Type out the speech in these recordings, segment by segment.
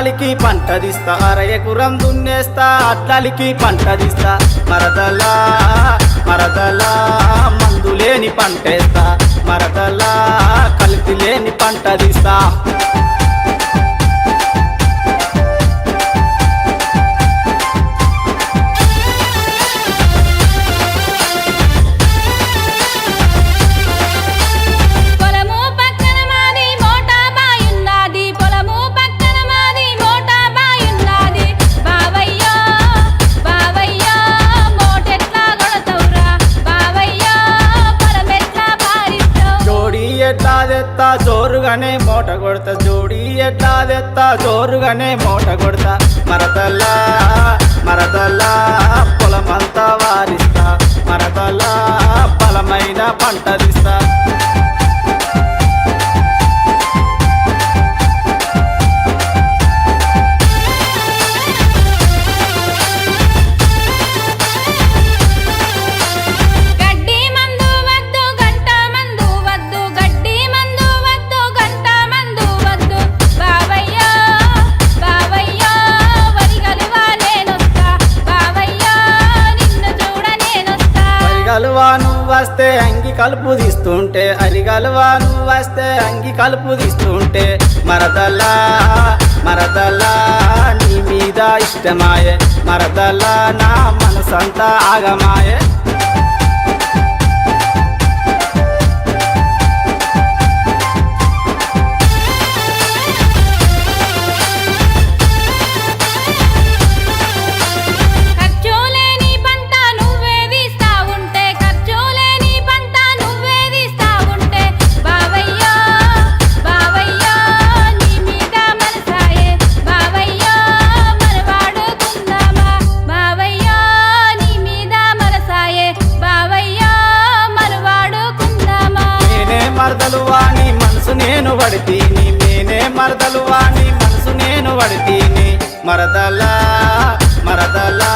అట్లాలికి పంట తీస్తా అరయకురం దున్నేస్తా అట్లాలికి పంట తీస్తా మరదలా మరదలా మందులేని పంటేస్తా మరదలా కల్తీ లేని పంట తీస్తా ఎట్లా తెత్తా జోరుగానే మూట కొడతా జోడి ఎట్లా తెత్తా జోరుగానే మూట కొడతా మరదల్లా మరదల్లా పొలమంతా వారిస్తా మరదల్లా బలమైన పంట తీస్తా అరిగలవా నువ్వు వస్తే అంగి కలుపు తీస్తుంటే అరిగలవా నువ్వు వస్తే అంగి కలుపు తీస్తుంటే మరదల్లా మరదల్లా నీ మీద ఇష్టమాయే మరదల్లా నా మనసంతా ఆగమాయే మరదలు వాణి మనసు నేను వడితీని నేనే మరదలు వాణి మనసు నేను వడితీని మరదలా మరదలా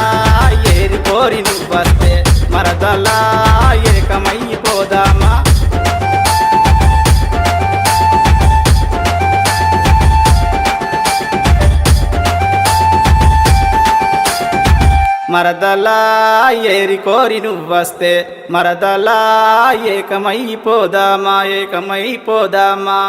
ఏరి కోరి నువ్వు వస్తే మరదలా ఏకమైపోదామా మరదలా ఏరి కోరి నువ్వు వస్తే మరదలా ఏకమైపోదామా ఏకమైపోదామా